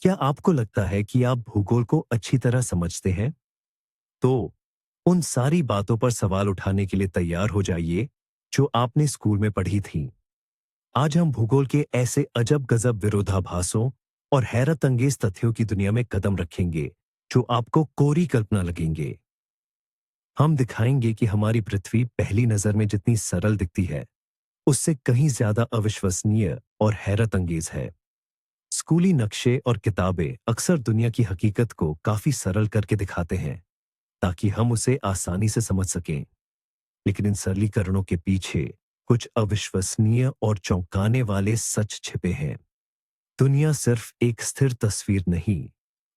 क्या आपको लगता है कि आप भूगोल को अच्छी तरह समझते हैं? तो उन सारी बातों पर सवाल उठाने के लिए तैयार हो जाइए जो आपने स्कूल में पढ़ी थी। आज हम भूगोल के ऐसे अजब-गजब विरोधाभासों और हैरत अंगेज तथ्यों की दुनिया में कदम रखेंगे जो आपको कोरी कल्पना लगेंगे। हम दिखाएंगे कि हमारी पृथ्वी पहली नजर में जितनी सरल दिखती है, उससे कहीं ज्यादा अविश्वसनीय और हैरत अंगेज है। स्कूली नक्शे और किताबें अक्सर दुनिया की हकीकत को काफी सरल करके दिखाते हैं ताकि हम उसे आसानी से समझ सकें। लेकिन इन सरलीकरणों के पीछे कुछ अविश्वसनीय और चौंकाने वाले सच छिपे हैं। दुनिया सिर्फ एक स्थिर तस्वीर नहीं,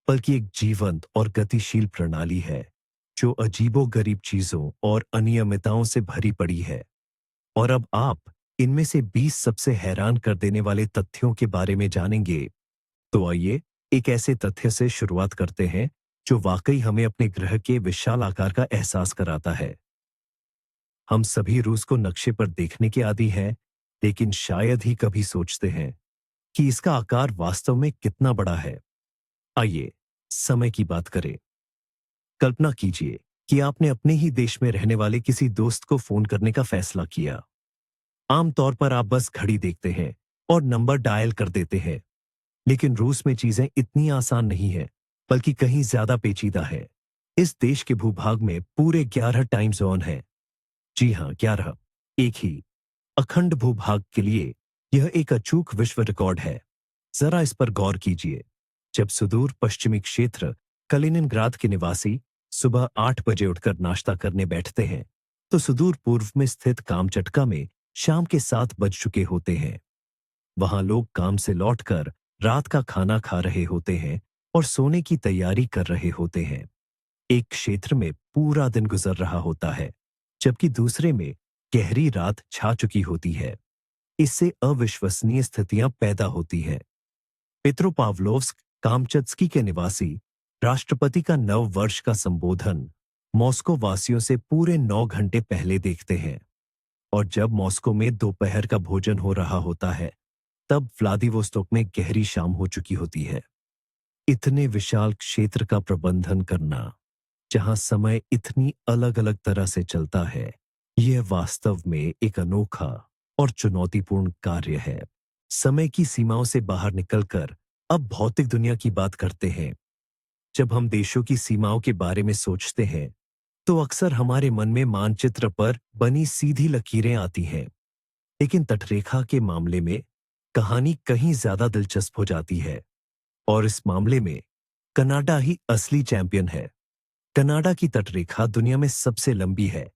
बल्कि एक जीवंत और गतिशील प्रणाली है जो अजीबोगरीब चीजों और अनियमितताओं से भरी पड़ी है। और अब आप इनमें से 20 सबसे हैरान कर देने वाले तथ्यों के बारे में जानेंगे। तो आइए एक ऐसे तथ्य से शुरुआत करते हैं जो वाकई हमें अपने ग्रह के विशाल आकार का एहसास कराता है। हम सभी रूस को नक्शे पर देखने के आदी हैं, लेकिन शायद ही कभी सोचते हैं कि इसका आकार वास्तव में कितना बड़ा है। आइए समय की बात करें। कल्पना कीजिए कि आपने अपने ही देश में रहने वाले किसी दोस्त को फोन करने का फैसला किया। आमतौर पर आप बस घड़ी देखते हैं और नंबर डायल कर देते हैं, लेकिन रूस में चीजें इतनी आसान नहीं है, बल्कि कहीं ज्यादा पेचीदा है। इस देश के भूभाग में पूरे 11 टाइम जोन है। जी हाँ, 11। एक ही अखंड भूभाग के लिए यह एक अचूक विश्व रिकॉर्ड है। जरा इस पर गौर कीजिए। जब सुदूर पश्चिमी क्षेत्र कलिनिनग्राद के निवासी सुबह 8 बजे उठकर नाश्ता करने बैठते हैं, तो सुदूर पूर्व में स्थित कामचटका में शाम के 7 बज चुके होते हैं। वहां लोग काम से लौटकर रात का खाना खा रहे होते हैं और सोने की तैयारी कर रहे होते हैं। एक क्षेत्र में पूरा दिन गुजर रहा होता है, जबकि दूसरे में गहरी रात छा चुकी होती है। इससे अविश्वसनीय स्थितियां पैदा होती हैं। पेट्रोपाव्लोव्स्क कामचत्स्की के निवासी राष्ट्रपति का नव वर्ष का संबोधन मॉस्को वासियों से पूरे 9 घंटे पहले देखते हैं। और जब मॉस्को में दोपहर का भोजन हो रहा होता है, तब व्लादिवोस्तोक में गहरी शाम हो चुकी होती है। इतने विशाल क्षेत्र का प्रबंधन करना, जहां समय इतनी अलग अलग तरह से चलता है, यह वास्तव में एक अनोखा और चुनौतीपूर्ण कार्य है। समय की सीमाओं से बाहर निकलकर अब भौतिक दुनिया की बात करते हैं। जब हम देशों की सीमाओं के बारे में सोचते हैं, तो अक्सर हमारे मन में मानचित्र पर बनी सीधी लकीरें आती हैं। लेकिन तटरेखा के मामले में कहानी कहीं ज्यादा दिलचस्प हो जाती है। और इस मामले में कनाडा ही असली चैंपियन है। कनाडा की तटरेखा दुनिया में सबसे लंबी है,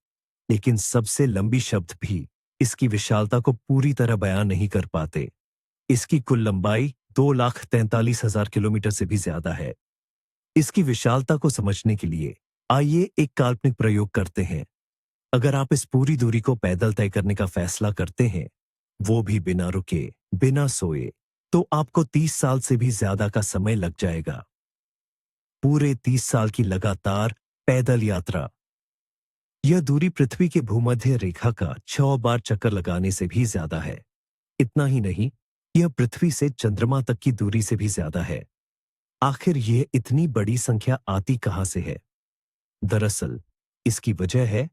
लेकिन सबसे लंबी शब्द भी इसकी विशालता को पूरी तरह बयान नहीं कर पाते। इसकी कुल लंबाई 2,43,000 किलोमीटर से भी ज्यादा है। इसकी विशालता को समझने के लिए आइए एक काल्पनिक प्रयोग करते हैं। अगर आप इस पूरी दूरी को पैदल तय करने का फैसला करते हैं, वो भी बिना रुके, बिना सोए, तो आपको 30 साल से भी ज्यादा का समय लग जाएगा। पूरे 30 साल की लगातार पैदल यात्रा। यह दूरी पृथ्वी के भूमध्य रेखा का 6 बार चक्कर लगाने से भी ज्यादा है। इतना ही नहीं, यह पृथ्वी से चंद्रमा तक की दूरी से भी ज्यादा है। आखिर यह इतनी बड़ी संख्या आती कहां से है? दरअसल इसकी वजह है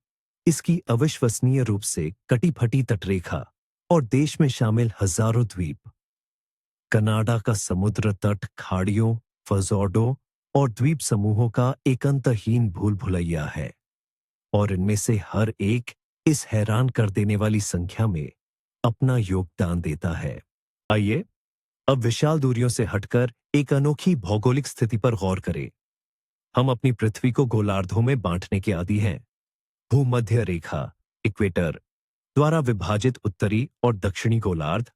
इसकी अविश्वसनीय रूप से कटी-फटी तटरेखा और देश में शामिल हजारों द्वीप। कनाडा का समुद्र तट खाड़ियों, फजोर्डों और द्वीप समूहों का एक अंतहीन भूल भुलैया है, और इनमें से हर एक इस हैरान कर देने वाली संख्या में अपना योगदान देता है। आइए अब विशाल दूरियों से हटकर एक अनोखी भौगोलिक स्थिति पर गौर करें। हम अपनी पृथ्वी को गोलार्धों में बांटने के आदी हैं। भूमध्य रेखा इक्वेटर द्वारा विभाजित उत्तरी और दक्षिणी गोलार्ध,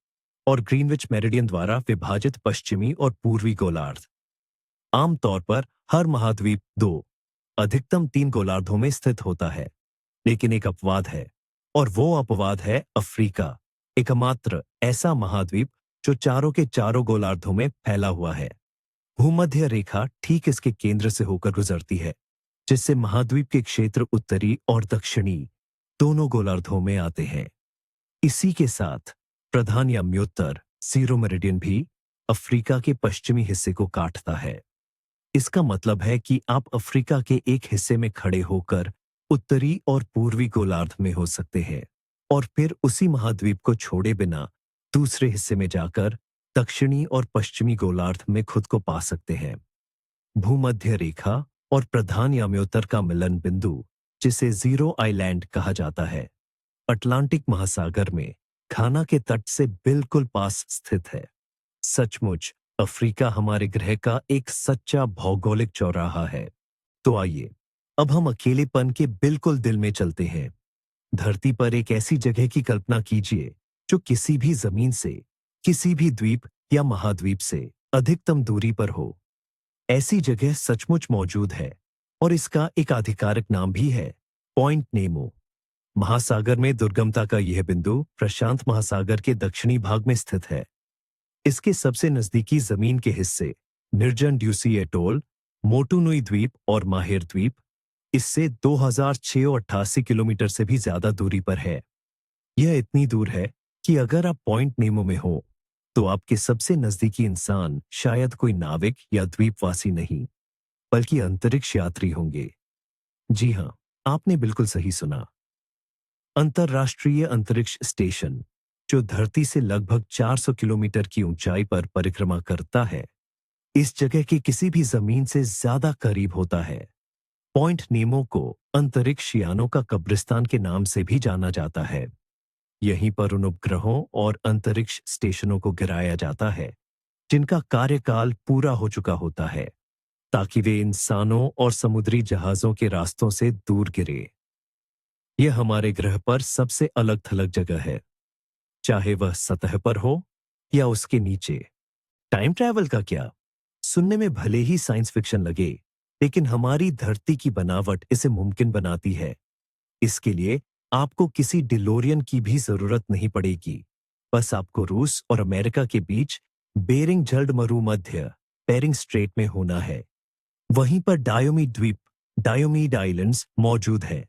और ग्रीनविच मेरिडियन द्वारा विभाजित पश्चिमी और पूर्वी गोलार्ध। आमतौर पर हर महाद्वीप 2, अधिकतम 3 गोलार्धों में स्थित होता है। लेकिन एक अपवाद है, और वो अपवाद है अफ्रीका, एकमात्र ऐसा महाद्वीप जो चारों के चारों गोलार्धों में फैला हुआ है। भूमध्य रेखा ठीक इसके केंद्र से होकर गुजरती है, जिससे महाद्वीप के क्षेत्र उत्तरी और दक्षिणी दोनों गोलार्धों में आते हैं। इसी के साथ प्रधान या म्योत्तर सीरो मेरिडियन भी अफ्रीका के पश्चिमी हिस्से को काटता है। इसका मतलब है कि आप अफ्रीका के एक हिस्से में खड़े होकर उत्तरी और पूर्वी गोलार्ध में हो सकते हैं और फिर उसी महाद्वीप को छोड़े बिना दूसरे हिस्से में जाकर दक्षिणी और पश्चिमी गोलार्ध में खुद को पा सकते हैं। भूमध्य रेखा और प्रधान याम्योत्तर का मिलन बिंदु, जिसे जीरो आइलैंड कहा जाता है, अटलांटिक महासागर में घाना के तट से बिल्कुल पास स्थित है। सचमुच अफ्रीका हमारे ग्रह का एक सच्चा भौगोलिक चौराहा है। तो आइए अब हम अकेलेपन के बिल्कुल दिल में चलते हैं। धरती पर एक ऐसी जगह की कल्पना कीजिए जो किसी भी जमीन से, किसी भी द्वीप या महाद्वीप से अधिकतम दूरी पर हो। ऐसी जगह सचमुच मौजूद है और इसका एक आधिकारिक नाम भी है, पॉइंट नेमो। महासागर में दुर्गमता का यह बिंदु प्रशांत महासागर के दक्षिणी भाग में स्थित है। इसके सबसे नजदीकी जमीन के हिस्से निर्जन ड्यूसी एटोल, मोटुनुई द्वीप और माहिर द्वीप इससे 2688 किलोमीटर से भी ज्यादा दूरी पर है। यह इतनी दूर है कि अगर आप पॉइंट नेमो में हो तो आपके सबसे नजदीकी इंसान शायद कोई नाविक या द्वीपवासी नहीं, बल्कि अंतरिक्ष यात्री होंगे। जी हां, आपने बिल्कुल सही सुना। अंतर्राष्ट्रीय अंतरिक्ष स्टेशन, जो धरती से लगभग 400 किलोमीटर की ऊंचाई पर परिक्रमा करता है, इस जगह के किसी भी जमीन से ज्यादा करीब होता है। पॉइंट नेमो को अंतरिक्ष यानों का कब्रिस्तान के नाम से भी जाना जाता है। यहीं पर उन उपग्रहों और अंतरिक्ष स्टेशनों को गिराया जाता है जिनका कार्यकाल पूरा हो चुका होता है, ताकि वे इंसानों और समुद्री जहाजों के रास्तों से दूर गिरे। यह हमारे ग्रह पर सबसे अलग थलग जगह है, चाहे वह सतह पर हो या उसके नीचे। टाइम ट्रैवल का क्या? सुनने में भले ही साइंस फिक्शन लगे, लेकिन हमारी धरती की बनावट इसे मुमकिन बनाती है। इसके लिए आपको किसी डिलोरियन की भी जरूरत नहीं पड़ेगी। बस आपको रूस और अमेरिका के बीच बेरिंग जल्द मरुमध्य बेरिंग स्ट्रेट में होना है। वहीं पर डायोमीड द्वीप, डायोमीड आइलैंड्स मौजूद है।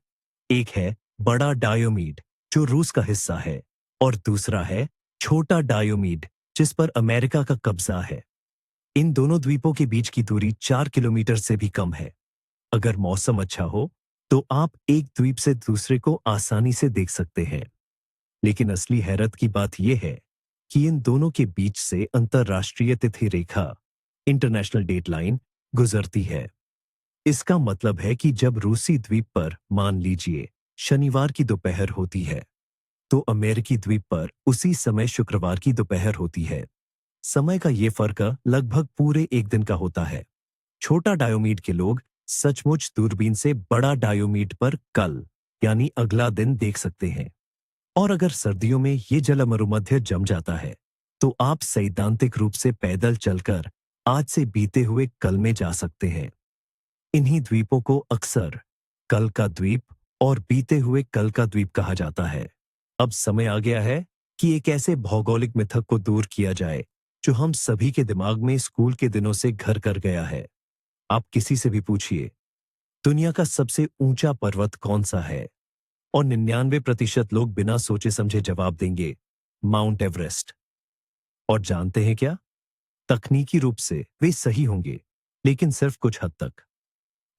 एक है बड़ा डायोमीड जो रूस का हिस्सा है और दूसरा है छोटा डायोमीड जिस पर अमेरिका का कब्जा है। इन दोनों द्वीपों के बीच की दूरी 4 किलोमीटर से भी कम है। अगर मौसम अच्छा हो तो आप एक द्वीप से दूसरे को आसानी से देख सकते हैं। लेकिन असली हैरत की बात यह है कि इन दोनों के बीच से अंतर्राष्ट्रीय तिथि रेखा, इंटरनेशनल डेटलाइन, गुजरती है। इसका मतलब है कि जब रूसी द्वीप पर मान लीजिए शनिवार की दोपहर होती है, तो अमेरिकी द्वीप पर उसी समय शुक्रवार की दोपहर होती है। समय का ये फर्क लगभग पूरे एक दिन का होता है। छोटा डायोमीड के लोग सचमुच दूरबीन से बड़ा डायोमीड पर कल यानी अगला दिन देख सकते हैं। और अगर सर्दियों में ये जलमरुमध्य जम जाता है तो आप सैद्धांतिक रूप से पैदल चलकर आज से बीते हुए कल में जा सकते हैं। इन्हीं द्वीपों को अक्सर कल का द्वीप और बीते हुए कल का द्वीप कहा जाता है। अब समय आ गया है कि एक ऐसे भौगोलिक मिथक को दूर किया जाए जो हम सभी के दिमाग में स्कूल के दिनों से घर कर गया है। आप किसी से भी पूछिए, दुनिया का सबसे ऊंचा पर्वत कौन सा है, और 99% लोग बिना सोचे समझे जवाब देंगे, माउंट एवरेस्ट। और जानते हैं क्या? तकनीकी रूप से वे सही होंगे, लेकिन सिर्फ कुछ हद तक।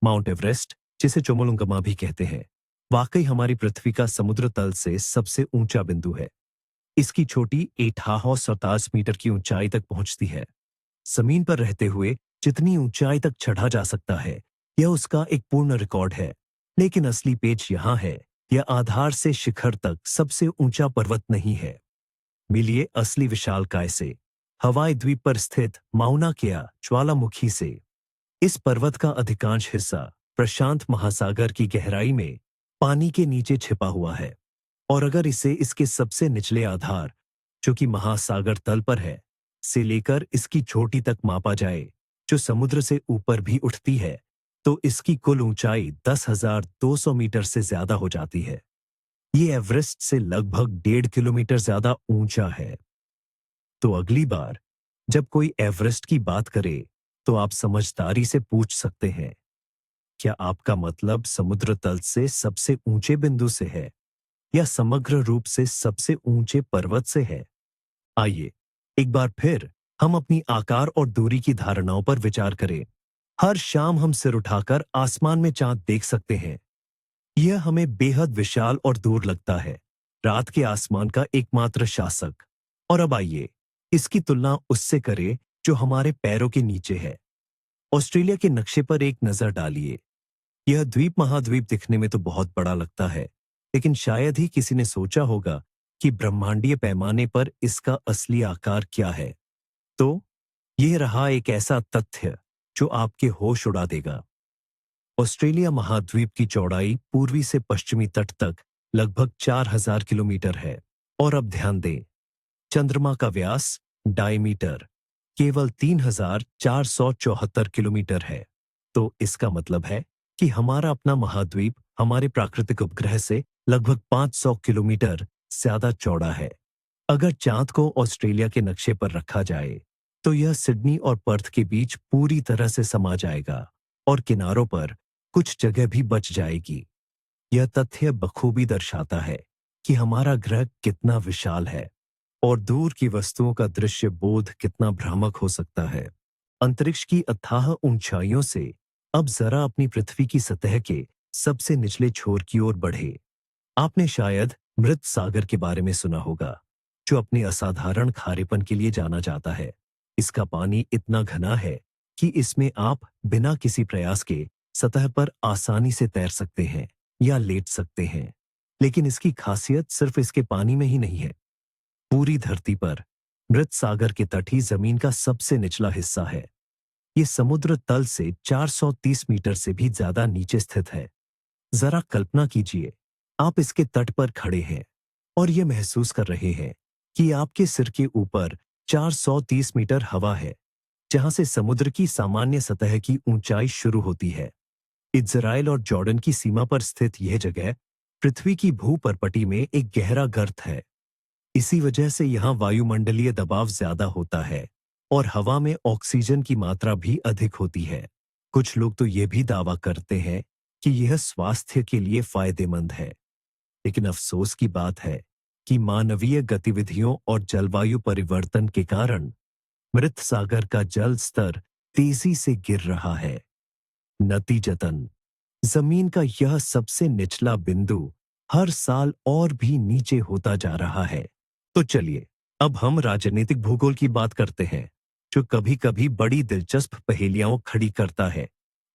माउंट एवरेस्ट, जिसे चोमोलुंगमा भी कहते हैं, वाकई हमारी पृथ्वी का समुद्र तल से सबसे ऊंचा बिंदु है। इसकी छोटी 827 मीटर की ऊंचाई तक पहुंचती है। जमीन पर रहते हुए जितनी ऊंचाई तक चढ़ा जा सकता है, यह उसका एक पूर्ण रिकॉर्ड है। लेकिन असली पेच यहां है, यह आधार से शिखर तक सबसे ऊंचा पर्वत नहीं है। मिलिए असली विशालकाय से, हवाई द्वीप पर स्थित माउना केआ ज्वालामुखी से। इस पर्वत का अधिकांश हिस्सा प्रशांत महासागर की गहराई में पानी के नीचे छिपा हुआ है, और अगर इसे इसके सबसे निचले आधार, जो कि महासागर तल पर है, से लेकर इसकी चोटी तक मापा जाए, जो समुद्र से ऊपर भी उठती है, तो इसकी कुल ऊंचाई 10,200 मीटर से ज्यादा हो जाती है। ये एवरेस्ट से लगभग 1.5 किलोमीटर ज्यादा ऊंचा है। तो अगली बार जब कोई एवरेस्ट की बात करे तो आप समझदारी से पूछ सकते हैं, क्या आपका मतलब समुद्र तल से सबसे ऊंचे बिंदु से है या समग्र रूप से सबसे ऊंचे पर्वत से है? आइए एक बार फिर हम अपनी आकार और दूरी की धारणाओं पर विचार करें। हर शाम हम सिर उठाकर आसमान में चांद देख सकते हैं। यह हमें बेहद विशाल और दूर लगता है, रात के आसमान का एकमात्र शासक। और अब आइए इसकी तुलना उससे करें जो हमारे पैरों के नीचे है। ऑस्ट्रेलिया के नक्शे पर एक नजर डालिए। यह द्वीप महाद्वीप दिखने में तो बहुत बड़ा लगता है, लेकिन शायद ही किसी ने सोचा होगा कि ब्रह्मांडीय पैमाने पर इसका असली आकार क्या है। तो यह रहा एक ऐसा तथ्य जो आपके होश उड़ा देगा। ऑस्ट्रेलिया महाद्वीप की चौड़ाई पूर्वी से पश्चिमी तट तक लगभग 4000 किलोमीटर है। और अब ध्यान दें, चंद्रमा का व्यास डायमीटर केवल 3474 किलोमीटर है। तो इसका मतलब है कि हमारा अपना महाद्वीप हमारे प्राकृतिक उपग्रह से लगभग 500 किलोमीटर ज्यादा चौड़ा है। अगर चांद को ऑस्ट्रेलिया के नक्शे पर रखा जाए तो यह सिडनी और पर्थ के बीच पूरी तरह से समा जाएगा और किनारों पर कुछ जगह भी बच जाएगी। यह तथ्य बखूबी दर्शाता है कि हमारा ग्रह कितना विशाल है और दूर की वस्तुओं का दृश्य बोध कितना भ्रामक हो सकता है। अंतरिक्ष की अथाह ऊंचाइयों से अब जरा अपनी पृथ्वी की सतह के सबसे निचले छोर की ओर बढ़े। आपने शायद मृत सागर के बारे में सुना होगा, जो अपने असाधारण खारेपन के लिए जाना जाता है। इसका पानी इतना घना है कि इसमें आप बिना किसी प्रयास के सतह पर आसानी से तैर सकते हैं या लेट सकते हैं। लेकिन इसकी खासियत सिर्फ इसके पानी में ही नहीं है। पूरी धरती पर मृत सागर के तट ही जमीन का सबसे निचला हिस्सा है। ये समुद्र तल से 430 मीटर से भी ज्यादा नीचे स्थित है। जरा कल्पना कीजिए, आप इसके तट पर खड़े हैं और ये महसूस कर रहे हैं कि आपके सिर के ऊपर 430 मीटर हवा है, जहां से समुद्र की सामान्य सतह की ऊंचाई शुरू होती है। इज़राइल और जॉर्डन की सीमा पर स्थित यह जगह पृथ्वी की भूपर्पटी में एक गहरा गर्त है। इसी वजह से यहाँ वायुमंडलीय दबाव ज्यादा होता है और हवा में ऑक्सीजन की मात्रा भी अधिक होती है। कुछ लोग तो ये भी दावा करते हैं कि यह स्वास्थ्य के लिए फायदेमंद है। लेकिन अफसोस की बात है कि मानवीय गतिविधियों और जलवायु परिवर्तन के कारण मृत सागर का जल स्तर तेजी से गिर रहा है। नतीजतन जमीन का यह सबसे निचला बिंदु हर साल और भी नीचे होता जा रहा है। तो चलिए अब हम राजनीतिक भूगोल की बात करते हैं, जो कभी कभी बड़ी दिलचस्प पहेलियां खड़ी करता है,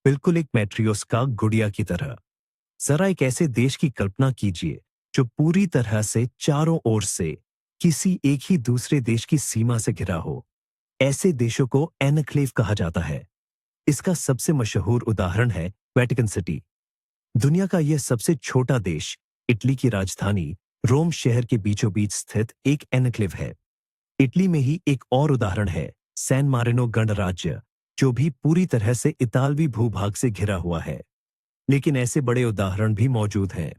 बिल्कुल एक मैट्रियोस्का गुड़िया की तरह। जरा एक ऐसे देश की कल्पना कीजिए जो पूरी तरह से चारों ओर से किसी एक ही दूसरे देश की सीमा से घिरा हो। ऐसे देशों को एनक्लेव कहा जाता है। इसका सबसे मशहूर उदाहरण है वेटिकन सिटी। दुनिया का यह सबसे छोटा देश इटली की राजधानी रोम शहर के बीचों बीच स्थित एक एनक्लेव है। इटली में ही एक और उदाहरण है सैन मारिनो गणराज्य, जो भी पूरी तरह से इतालवी भूभाग से घिरा हुआ है। लेकिन ऐसे बड़े उदाहरण भी मौजूद हैं।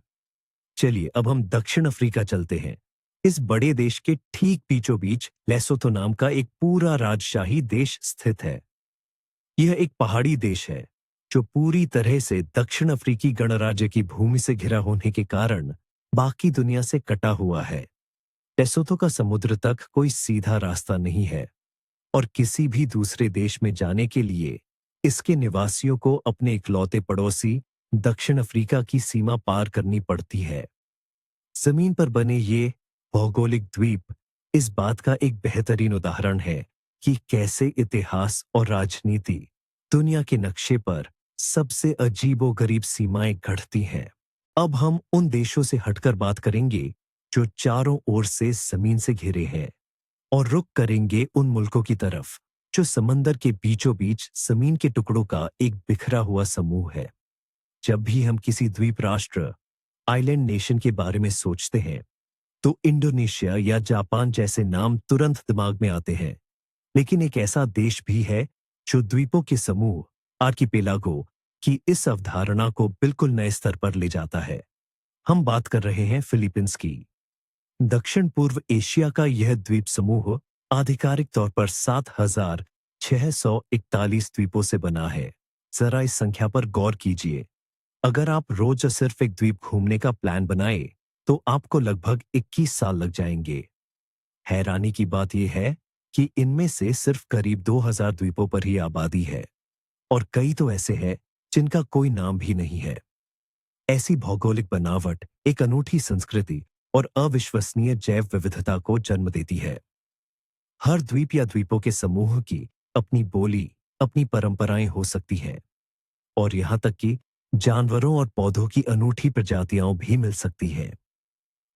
चलिए अब हम दक्षिण अफ्रीका चलते हैं। इस बड़े देश के ठीक बीचों बीच लेसोथो नाम का एक पूरा राजशाही देश स्थित है। यह एक पहाड़ी देश है जो पूरी तरह से दक्षिण अफ्रीकी गणराज्य की भूमि से घिरा होने के कारण बाकी दुनिया से कटा हुआ है। लेसोथो का समुद्र तक कोई सीधा रास्ता नहीं है और किसी भी दूसरे देश में जाने के लिए इसके निवासियों को अपने इकलौते पड़ोसी दक्षिण अफ्रीका की सीमा पार करनी पड़ती है। जमीन पर बने ये भौगोलिक द्वीप इस बात का एक बेहतरीन उदाहरण है कि कैसे इतिहास और राजनीति दुनिया के नक्शे पर सबसे अजीबोगरीब सीमाएं गढ़ती हैं। अब हम उन देशों से हटकर बात करेंगे जो चारों ओर से जमीन से घिरे हैं और रुख करेंगे उन मुल्कों की तरफ जो समंदर के बीचों बीच जमीन के टुकड़ों का एक बिखरा हुआ समूह है। जब भी हम किसी द्वीप राष्ट्र आइलैंड नेशन के बारे में सोचते हैं तो इंडोनेशिया या जापान जैसे नाम तुरंत दिमाग में आते हैं। लेकिन एक ऐसा देश भी है जो द्वीपों के समूह आर्किपेलागो की इस अवधारणा को बिल्कुल नए स्तर पर ले जाता है। हम बात कर रहे हैं फिलीपींस की। दक्षिण पूर्व एशिया का यह द्वीप समूह आधिकारिक तौर पर 7641 द्वीपों से बना है। जरा इस संख्या पर गौर कीजिए। अगर आप रोज सिर्फ एक द्वीप घूमने का प्लान बनाए तो आपको लगभग 21 साल लग जाएंगे। हैरानी की बात यह है कि इनमें से सिर्फ करीब 2000 द्वीपों पर ही आबादी है और कई तो ऐसे हैं जिनका कोई नाम भी नहीं है। ऐसी भौगोलिक बनावट एक अनूठी संस्कृति और अविश्वसनीय जैव विविधता को जन्म देती है। हर द्वीप या द्वीपों के समूह की अपनी बोली, अपनी परंपराएं हो सकती हैं और यहाँ तक कि जानवरों और पौधों की अनूठी प्रजातियां भी मिल सकती हैं।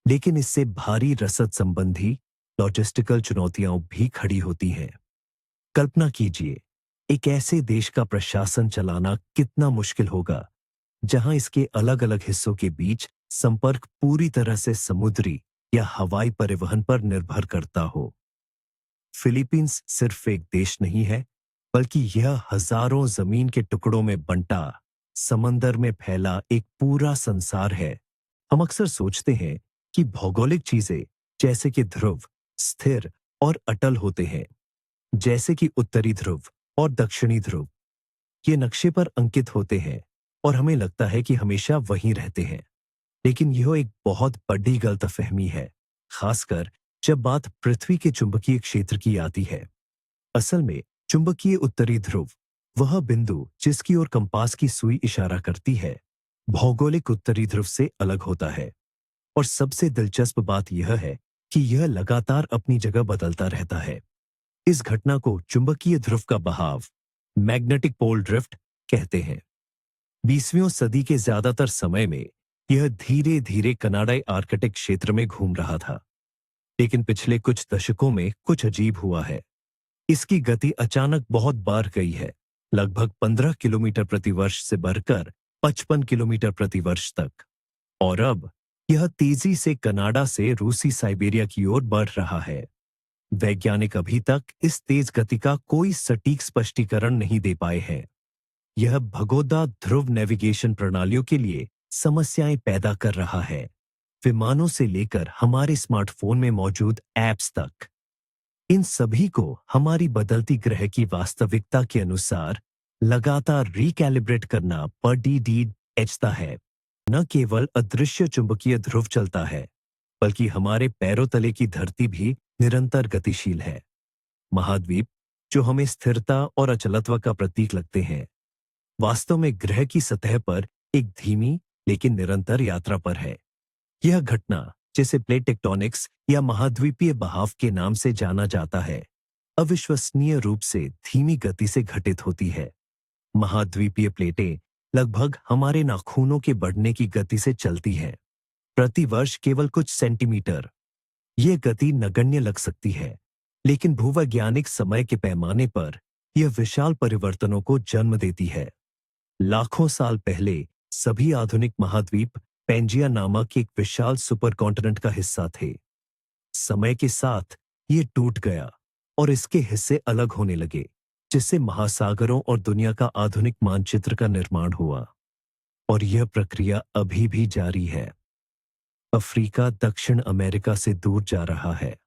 लेकिन इससे भारी रसद संबंधी लॉजिस्टिकल चुनौतियां भी खड़ी होती हैं। कल्पना कीजिए, एक ऐसे देश का प्रशासन चलाना कितना मुश्किल होगा जहां इसके अलग अलग हिस्सों के बीच संपर्क पूरी तरह से समुद्री या हवाई परिवहन पर निर्भर करता हो। फिलीपींस सिर्फ एक देश नहीं है, बल्कि यह हजारों जमीन के टुकड़ों में बंटा समंदर में फैला एक पूरा संसार है। हम अक्सर सोचते हैं कि भौगोलिक चीजें जैसे कि ध्रुव स्थिर और अटल होते हैं, जैसे कि उत्तरी ध्रुव और दक्षिणी ध्रुव ये नक्शे पर अंकित होते हैं और हमें लगता है कि हमेशा वहीं रहते हैं। लेकिन यह एक बहुत बड़ी गलतफहमी है, खासकर जब बात पृथ्वी के चुंबकीय क्षेत्र की आती है। असल में चुंबकीय उत्तरी ध्रुव वह बिंदु जिसकी ओर कंपास की सुई इशारा करती है, भौगोलिक उत्तरी ध्रुव से अलग होता है। और सबसे दिलचस्प बात यह है कि यह लगातार अपनी जगह बदलता रहता है। इस घटना को चुंबकीय ध्रुव का बहाव, मैग्नेटिक पोल ड्रिफ्ट कहते हैं। 20वीं सदी के ज्यादातर समय में यह धीरे धीरे कनाडाई आर्कटिक क्षेत्र में घूम रहा था, लेकिन पिछले कुछ दशकों में कुछ अजीब हुआ है। इसकी गति अचानक बहुत बढ़ गई है, लगभग 15 किलोमीटर प्रति वर्ष से बढ़कर 55 किलोमीटर प्रति वर्ष तक। और अब यह तेजी से कनाडा से रूसी साइबेरिया की ओर बढ़ रहा है। वैज्ञानिक अभी तक इस तेज गति का कोई सटीक स्पष्टीकरण नहीं दे पाए हैं। यह भगोड़ा ध्रुव नेविगेशन प्रणालियों के लिए समस्याएं पैदा कर रहा है, विमानों से लेकर हमारे स्मार्टफोन में मौजूद ऐप्स तक। इन सभी को हमारी बदलती ग्रह की वास्तविकता के अनुसार लगातार रिकैलिब्रेट करना पड़ता है। न केवल अदृश्य चुंबकीय ध्रुव चलता है, बल्कि हमारे पैरों तले की धरती भी निरंतर गतिशील है। महाद्वीप, जो हमें स्थिरता और अचलत्व का प्रतीक लगते हैं, वास्तव में ग्रह की सतह पर एक धीमी लेकिन निरंतर यात्रा पर है। यह घटना, जिसे प्लेट टेक्टोनिक्स या महाद्वीपीय बहाव के नाम से जाना जाता है, अविश्वसनीय रूप से धीमी गति से घटित होती है। महाद्वीपीय प्लेटें लगभग हमारे नाखूनों के बढ़ने की गति से चलती हैं, प्रति वर्ष केवल कुछ सेंटीमीटर। यह गति नगण्य लग सकती है, लेकिन भूवैज्ञानिक समय के पैमाने पर यह विशाल परिवर्तनों को जन्म देती है। लाखों साल पहले सभी आधुनिक महाद्वीप पेंजिया नामक एक विशाल सुपरकॉन्टिनेंट का हिस्सा थे। समय के साथ ये टूट गया और इसके हिस्से अलग होने लगे, जिससे महासागरों और दुनिया का आधुनिक मानचित्र का निर्माण हुआ। और यह प्रक्रिया अभी भी जारी है। अफ्रीका दक्षिण अमेरिका से दूर जा रहा है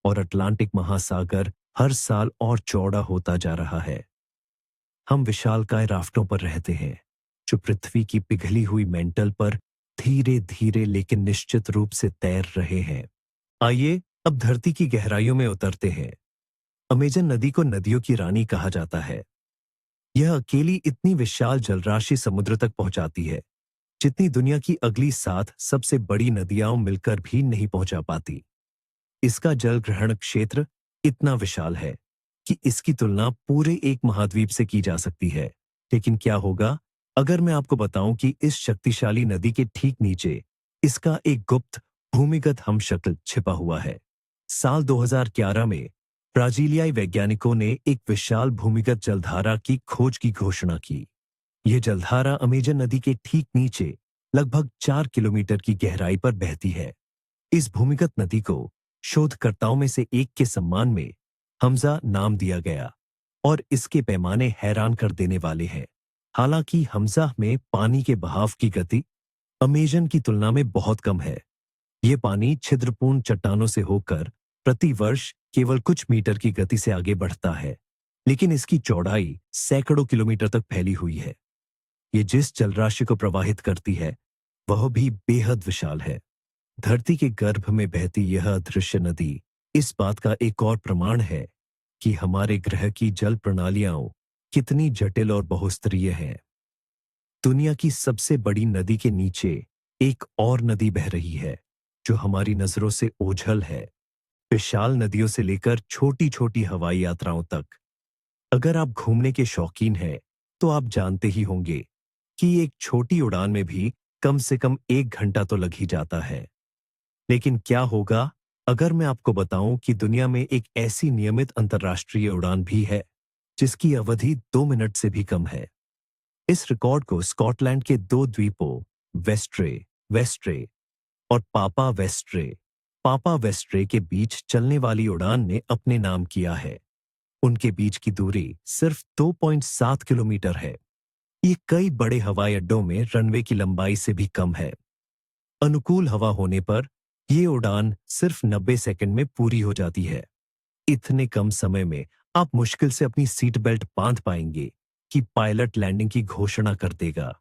और अटलांटिक महासागर हर साल और चौड़ा होता जा रहा है। हम विशालकाय राफ्टों पर रहते हैं, जो पृथ्वी की पिघली हुई मेंटल पर धीरे धीरे लेकिन निश्चित रूप से तैर रहे हैं। आइए अब धरती की गहराइयों में उतरते हैं। अमेजन नदी को नदियों की रानी कहा जाता है। यह अकेली इतनी विशाल जलराशि समुद्र तक पहुंचाती है, जितनी दुनिया की अगली 7 सबसे बड़ी नदियां मिलकर भी नहीं पहुंचा पाती। इसका जल ग्रहण क्षेत्र इतना विशाल है कि इसकी तुलना पूरे एक महाद्वीप से की जा सकती है। लेकिन क्या होगा अगर मैं आपको बताऊं कि इस शक्तिशाली नदी के ठीक नीचे इसका एक गुप्त भूमिगत हमशक्ल छिपा हुआ है। साल 2011 में ब्राजीलियाई वैज्ञानिकों ने एक विशाल भूमिगत जलधारा की खोज की घोषणा की। यह जलधारा अमेजन नदी के ठीक नीचे लगभग 4 किलोमीटर की गहराई पर बहती है। इस भूमिगत नदी को शोधकर्ताओं में से एक के सम्मान में हमजा नाम दिया गया और इसके पैमाने हैरान कर देने वाले हैं। हालांकि हमजा में पानी के बहाव की गति अमेजन की तुलना में बहुत कम है। यह पानी छिद्रपूर्ण चट्टानों से होकर प्रति वर्ष केवल कुछ मीटर की गति से आगे बढ़ता है, लेकिन इसकी चौड़ाई सैकड़ों किलोमीटर तक फैली हुई है। ये जिस जलराशि को प्रवाहित करती है वह भी बेहद विशाल है। धरती के गर्भ में बहती यह अदृश्य नदी इस बात का एक और प्रमाण है कि हमारे ग्रह की जल प्रणालियां कितनी जटिल और बहुस्तरीय हैं। दुनिया की सबसे बड़ी नदी के नीचे एक और नदी बह रही है, जो हमारी नजरों से ओझल है, विशाल नदियों से लेकर छोटी-छोटी हवाई यात्राओं तक। अगर आप घूमने के शौकीन हैं, तो आप जानते ही होंगे कि एक छोटी उड़ान में भी कम से कम 1 घंटा तो लग ही जाता है। लेकिन क्या होगा अगर मैं आपको बताऊं कि दुनिया में एक ऐसी नियमित अंतर्राष्ट्रीय उड़ान भी है, जिसकी अवधि 2 मिनट से भी कम है? इस रिकॉर्ड को स्कॉटलैंड के 2 द्वीपों वेस्ट्रे वेस्ट्रे और पापा वेस्ट्रे के बीच चलने वाली उड़ान ने अपने नाम किया है। उनके बीच की दूरी सिर्फ 2.7 किलोमीटर है। ये कई बड़े हवाई अड्डों में रनवे की लंबाई से भी कम है। अनुकूल हवा होने पर ये उड़ान सिर्फ 90 सेकंड में पूरी हो जाती है। इतने कम समय में आप मुश्किल से अपनी सीट बेल्ट बांध पाएंगे कि पायलट लैंडिंग की घोषणा कर देगा।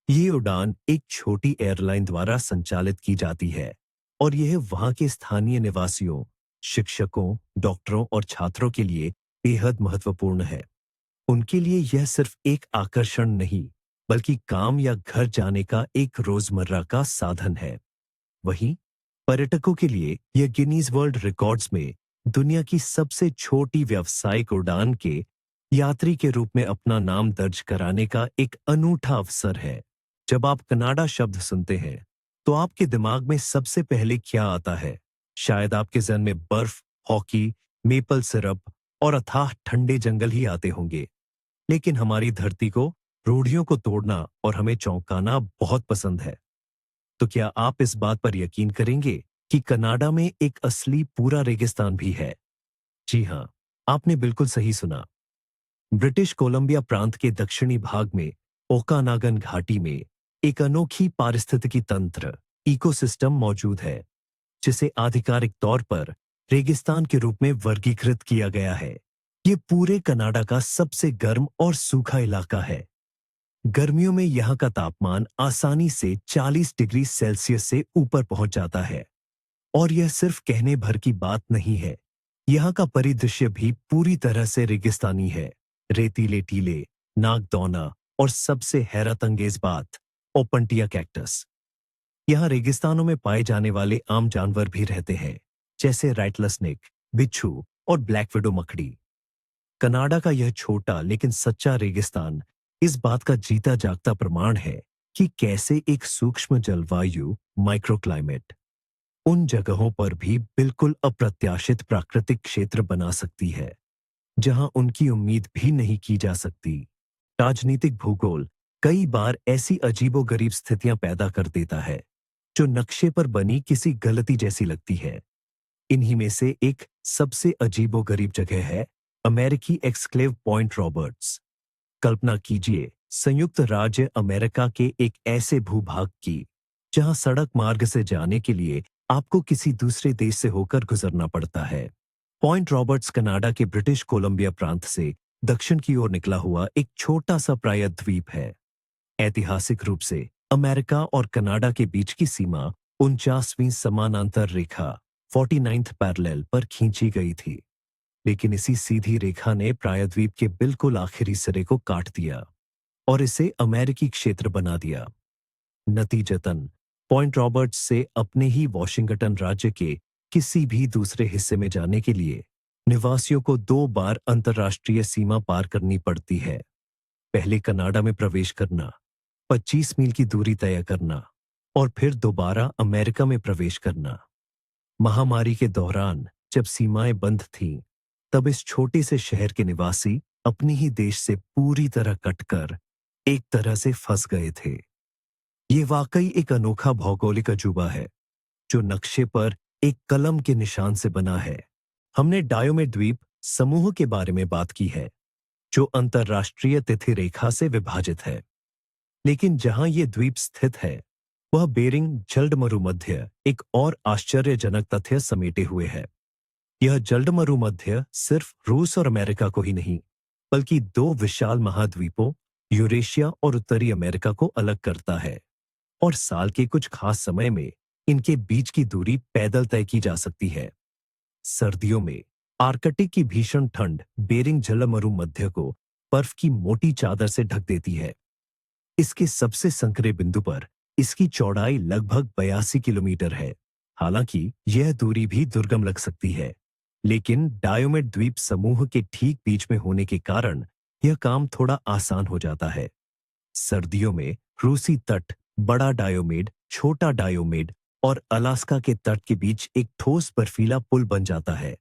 ये उड़ान एक छोटी एयरलाइन द्वारा संचालित की जाती है और यह वहां के स्थानीय निवासियों, शिक्षकों, डॉक्टरों और छात्रों के लिए बेहद महत्वपूर्ण है। उनके लिए यह सिर्फ एक आकर्षण नहीं, बल्कि काम या घर जाने का एक रोजमर्रा का साधन है। वहीं पर्यटकों के लिए यह गिनीज वर्ल्ड रिकॉर्ड्स में दुनिया की सबसे छोटी व्यावसायिक उड़ान के यात्री के रूप में अपना नाम दर्ज कराने का एक अनूठा अवसर है। जब आप कनाडा शब्द सुनते हैं, तो आपके दिमाग में सबसे पहले क्या आता है? शायद आपके जहन में बर्फ, हॉकी, मेपल सिरप और अथाह ठंडे जंगल ही आते होंगे। लेकिन हमारी धरती को रूढ़ियों को तोड़ना और हमें चौंकाना बहुत पसंद है। तो क्या आप इस बात पर यकीन करेंगे कि कनाडा में एक असली पूरा रेगिस्तान भी है? जी हाँ, आपने बिल्कुल सही सुना। ब्रिटिश कोलंबिया प्रांत के दक्षिणी भाग में ओकानागन घाटी में एक अनोखी पारिस्थितिकी तंत्र इकोसिस्टम मौजूद है, जिसे आधिकारिक तौर पर रेगिस्तान के रूप में वर्गीकृत किया गया है। ये पूरे कनाडा का सबसे गर्म और सूखा इलाका है। गर्मियों में यहाँ का तापमान आसानी से 40 डिग्री सेल्सियस से ऊपर पहुंच जाता है। और यह सिर्फ कहने भर की बात नहीं है। यहाँ का परिदृश्य भी पूरी तरह से रेगिस्तानी है। रेतीले टीले, नागदौना और सबसे हैरत अंगेज बात, ओपनटिया कैक्टस। यहाँ रेगिस्तानों में पाए जाने वाले आम जानवर भी रहते हैं, जैसे राइटलस्नेक, बिच्छू और ब्लैक विडो मकड़ी। कनाडा का यह छोटा लेकिन सच्चा रेगिस्तान इस बात का जीता जागता प्रमाण है कि कैसे एक सूक्ष्म जलवायु माइक्रोक्लाइमेट उन जगहों पर भी बिल्कुल अप्रत्याशित प्राकृतिक क्षेत्र बना सकती है, जहां उनकी उम्मीद भी नहीं की जा सकती। राजनीतिक भूगोल कई बार ऐसी अजीबोगरीब स्थितियां पैदा कर देता है, जो नक्शे पर बनी किसी गलती जैसी लगती है। इन्हीं में से एक सबसे अजीबोगरीब जगह है अमेरिकी एक्सक्लेव पॉइंट रॉबर्ट्स। कल्पना कीजिए संयुक्त राज्य अमेरिका के एक ऐसे भूभाग की, जहां सड़क मार्ग से जाने के लिए आपको किसी दूसरे देश से होकर गुजरना पड़ता है। पॉइंट रॉबर्ट्स कनाडा के ब्रिटिश कोलंबिया प्रांत से दक्षिण की ओर निकला हुआ एक छोटा सा प्रायद्वीप है। ऐतिहासिक रूप से अमेरिका और कनाडा के बीच की सीमा 49वीं समानांतर रेखा 49th पैरेलल पर खींची गई थी। लेकिन इसी सीधी रेखा ने प्रायद्वीप के बिल्कुल आखिरी सिरे को काट दिया और इसे अमेरिकी क्षेत्र बना दिया। नतीजतन पॉइंट रॉबर्ट्स से अपने ही वॉशिंगटन राज्य के किसी भी दूसरे हिस्से में जाने के लिए निवासियों को 2 बार अंतर्राष्ट्रीय सीमा पार करनी पड़ती है। पहले कनाडा में प्रवेश करना, 25 मील की दूरी तय करना और फिर दोबारा अमेरिका में प्रवेश करना। महामारी के दौरान जब सीमाएं बंद थीं, तब इस छोटे से शहर के निवासी अपने ही देश से पूरी तरह कटकर एक तरह से फंस गए थे। ये वाकई एक अनोखा भौगोलिक अजूबा है, जो नक्शे पर एक कलम के निशान से बना है। हमने डायोमेड द्वीप समूह के बारे में बात की है, जो अंतर्राष्ट्रीय तिथि रेखा से विभाजित है। लेकिन जहां ये द्वीप स्थित है, वह बेरिंग जलडमरुमध्य एक और आश्चर्यजनक तथ्य समेटे हुए है। यह जलडमरुमध्य सिर्फ रूस और अमेरिका को ही नहीं, बल्कि 2 विशाल महाद्वीपों यूरेशिया और उत्तरी अमेरिका को अलग करता है। और साल के कुछ खास समय में इनके बीच की दूरी पैदल तय की जा सकती है। सर्दियों में आर्कटिक की भीषण ठंड बेरिंग जलमरु मध्य को बर्फ की मोटी चादर से ढक देती है। इसके सबसे संकरे बिंदु पर इसकी चौड़ाई लगभग 82 किलोमीटर है। हालांकि यह दूरी भी दुर्गम लग सकती है, लेकिन डायोमेड द्वीप समूह के ठीक बीच में होने के कारण यह काम थोड़ा आसान हो जाता है। सर्दियों में रूसी तट, बड़ा डायोमेड, छोटा डायोमेड और अलास्का के तट के बीच एक ठोस बर्फीला पुल बन जाता है।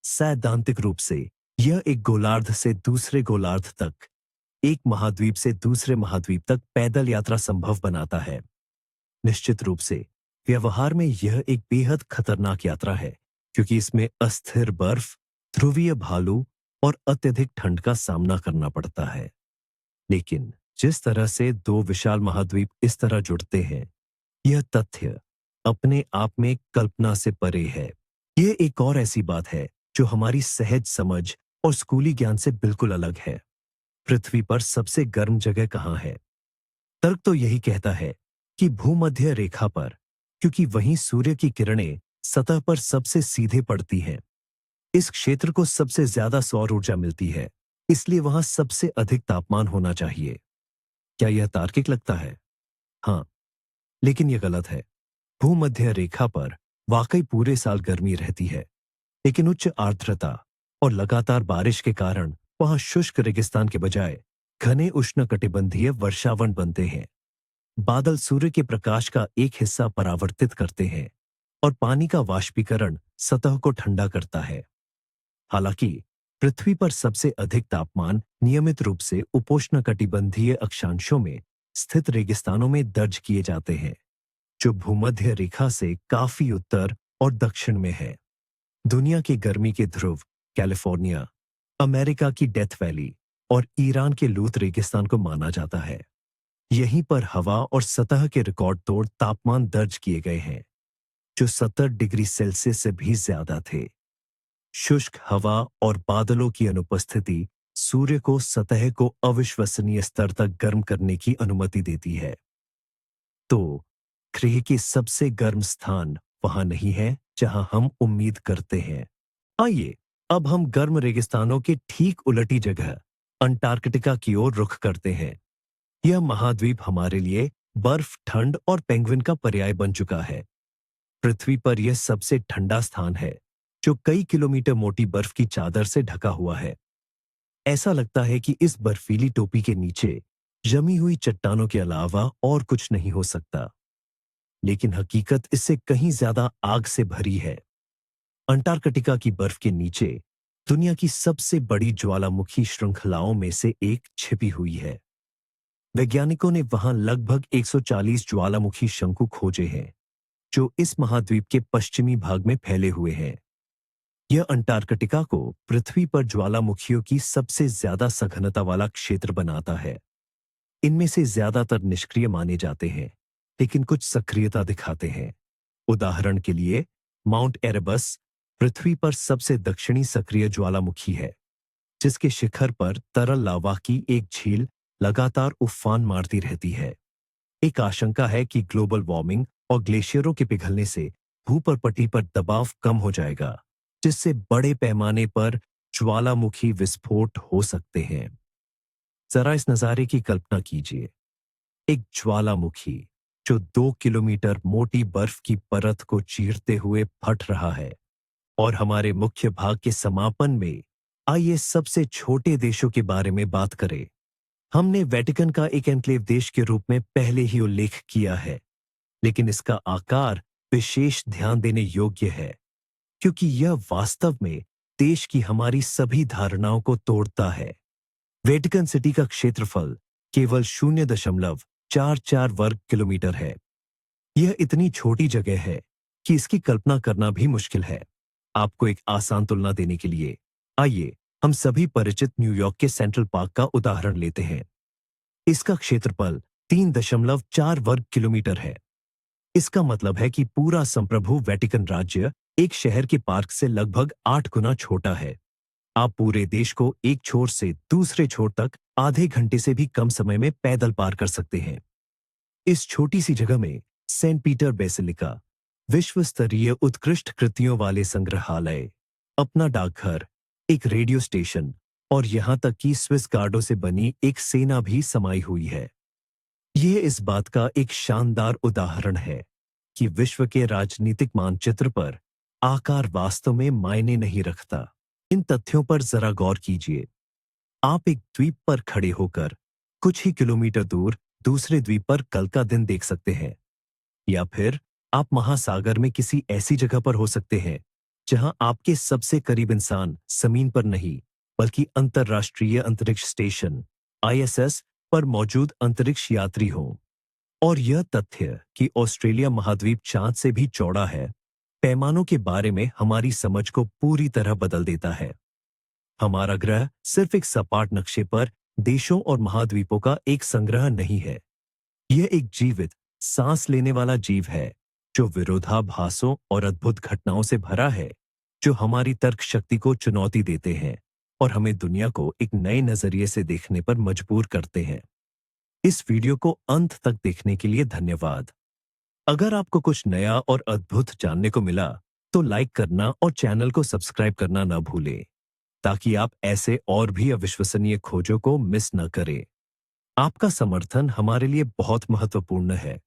सैद्धांतिक रूप से यह एक गोलार्ध से दूसरे गोलार्ध तक, एक महाद्वीप से दूसरे महाद्वीप तक पैदल यात्रा संभव बनाता है। निश्चित रूप से व्यवहार में यह एक बेहद खतरनाक यात्रा है, क्योंकि इसमें अस्थिर बर्फ, ध्रुवीय भालू और अत्यधिक ठंड का सामना करना पड़ता है। लेकिन जिस तरह से दो विशाल महाद्वीप इस तरह जुड़ते हैं, यह तथ्य अपने आप में कल्पना से परे है। यह एक और ऐसी बात है जो हमारी सहज समझ और स्कूली ज्ञान से बिल्कुल अलग है। पृथ्वी पर सबसे गर्म जगह कहाँ है? तर्क तो यही कहता है कि भूमध्य रेखा पर, क्योंकि वहीं सूर्य की किरणें सतह पर सबसे सीधे पड़ती हैं। इस क्षेत्र को सबसे ज्यादा सौर ऊर्जा मिलती है, इसलिए वहां सबसे अधिक तापमान होना चाहिए। क्या यह तार्किक लगता है? हाँ, लेकिन यह गलत है। भूमध्य रेखा पर वाकई पूरे साल गर्मी रहती है, लेकिन उच्च आर्द्रता और लगातार बारिश के कारण वहां शुष्क रेगिस्तान के बजाय घने उष्णकटिबंधीय वर्षावन बनते हैं। बादल सूर्य के प्रकाश का एक हिस्सा परावर्तित करते हैं और पानी का वाष्पीकरण सतह को ठंडा करता है। हालांकि पृथ्वी पर सबसे अधिक तापमान नियमित रूप से उपोष्णकटिबंधीय अक्षांशों में स्थित रेगिस्तानों में दर्ज किए जाते हैं, जो भूमध्य रेखा से काफी उत्तर और दक्षिण में है। दुनिया के गर्मी के ध्रुव कैलिफोर्निया, अमेरिका की डेथ वैली और ईरान के लूत रेगिस्तान को माना जाता है। यहीं पर हवा और सतह के रिकॉर्ड तोड़ तापमान दर्ज किए गए हैं, जो 70 डिग्री सेल्सियस से भी ज्यादा थे। शुष्क हवा और बादलों की अनुपस्थिति सूर्य को सतह को अविश्वसनीय स्तर तक गर्म करने की अनुमति देती है। तो ग्रह के सबसे गर्म स्थान वहां नहीं है जहां हम उम्मीद करते हैं। आइए अब हम गर्म रेगिस्तानों के ठीक उलटी जगह अंटार्कटिका की ओर रुख करते हैं। यह महाद्वीप हमारे लिए बर्फ, ठंड और पेंगुइन का पर्याय बन चुका है। पृथ्वी पर यह सबसे ठंडा स्थान है, जो कई किलोमीटर मोटी बर्फ की चादर से ढका हुआ है। ऐसा लगता है कि इस बर्फीली टोपी के नीचे जमी हुई चट्टानों के अलावा और कुछ नहीं हो सकता। लेकिन हकीकत इससे कहीं ज्यादा आग से भरी है। अंटार्कटिका की बर्फ के नीचे दुनिया की सबसे बड़ी ज्वालामुखी श्रृंखलाओं में से एक छिपी हुई है। वैज्ञानिकों ने वहां लगभग 140 ज्वालामुखी शंकु खोजे हैं, जो इस महाद्वीप के पश्चिमी भाग में फैले हुए हैं। यह अंटार्कटिका को पृथ्वी पर ज्वालामुखियों की सबसे ज्यादा सघनता वाला क्षेत्र बनाता है। इनमें से ज्यादातर निष्क्रिय माने जाते हैं, लेकिन कुछ सक्रियता दिखाते हैं। उदाहरण के लिए माउंट एरेबस पृथ्वी पर सबसे दक्षिणी सक्रिय ज्वालामुखी है, जिसके शिखर पर तरल लावा की एक झील लगातार उफान मारती रहती है। एक आशंका है कि ग्लोबल वार्मिंग और ग्लेशियरों के पिघलने से भूपटपटी पर दबाव कम हो जाएगा, जिससे बड़े पैमाने पर ज्वालामुखी विस्फोट हो सकते हैं। जरा इस नजारे की कल्पना कीजिए। एक ज्वालामुखी जो 2 किलोमीटर मोटी बर्फ की परत को चीरते हुए फट रहा है। और हमारे मुख्य भाग के समापन में आइए सबसे छोटे देशों के बारे में बात करें। हमने वेटिकन का एक एन्क्लेव देश के रूप में पहले ही उल्लेख किया है, लेकिन इसका आकार विशेष ध्यान देने योग्य है, क्योंकि यह वास्तव में देश की हमारी सभी धारणाओं को तोड़ता है। वेटिकन सिटी का क्षेत्रफल केवल 0.44 वर्ग किलोमीटर है। यह इतनी छोटी जगह है कि इसकी कल्पना करना भी मुश्किल है। आपको एक आसान तुलना देने के लिए आइए हम सभी परिचित न्यूयॉर्क के सेंट्रल पार्क का उदाहरण लेते हैं। इसका क्षेत्रफल 3.4 वर्ग किलोमीटर है। इसका मतलब है कि पूरा संप्रभु वेटिकन राज्य एक शहर के पार्क से लगभग 8 गुना छोटा है। आप पूरे देश को एक छोर से दूसरे छोर तक आधे घंटे से भी कम समय में पैदल पार कर सकते हैं। इस छोटी सी जगह में सेंट पीटर बेसिलिका, विश्व स्तरीय उत्कृष्ट कृतियों वाले संग्रहालय, अपना डाकघर, एक रेडियो स्टेशन और यहां तक कि स्विस गार्डों से बनी एक सेना भी समाई हुई है। यह इस बात का एक शानदार उदाहरण है कि विश्व के राजनीतिक मानचित्र पर आकार वास्तव में मायने नहीं रखता। इन तथ्यों पर जरा गौर कीजिए। आप एक द्वीप पर खड़े होकर कुछ ही किलोमीटर दूर दूसरे द्वीप पर कल का दिन देख सकते हैं, या फिर आप महासागर में किसी ऐसी जगह पर हो सकते हैं जहां आपके सबसे करीब इंसान जमीन पर नहीं बल्कि अंतर्राष्ट्रीय अंतरिक्ष स्टेशन आईएसएस पर मौजूद अंतरिक्ष यात्री हों। और यह तथ्य कि ऑस्ट्रेलिया महाद्वीप चांद से भी चौड़ा है, पैमानों के बारे में हमारी समझ को पूरी तरह बदल देता है। हमारा ग्रह सिर्फ एक सपाट नक्शे पर देशों और महाद्वीपों का एक संग्रह नहीं है। यह एक जीवित, सांस लेने वाला जीव है जो विरोधाभासों और अद्भुत घटनाओं से भरा है, जो हमारी तर्क शक्ति को चुनौती देते हैं और हमें दुनिया को एक नए नजरिए से देखने पर मजबूर करते हैं। इस वीडियो को अंत तक देखने के लिए धन्यवाद। अगर आपको कुछ नया और अद्भुत जानने को मिला तो लाइक करना और चैनल को सब्सक्राइब करना न भूलें, ताकि आप ऐसे और भी अविश्वसनीय खोजों को मिस न करें। आपका समर्थन हमारे लिए बहुत महत्वपूर्ण है।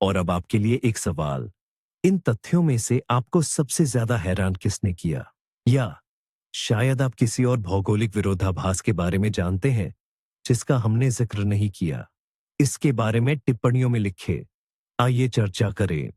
और अब आपके लिए एक सवाल, इन तथ्यों में से आपको सबसे ज्यादा हैरान किसने किया? या शायद आप किसी और भौगोलिक विरोधाभास के बारे में जानते हैं जिसका हमने जिक्र नहीं किया? इसके बारे में टिप्पणियों में लिखें। आइए चर्चा करें।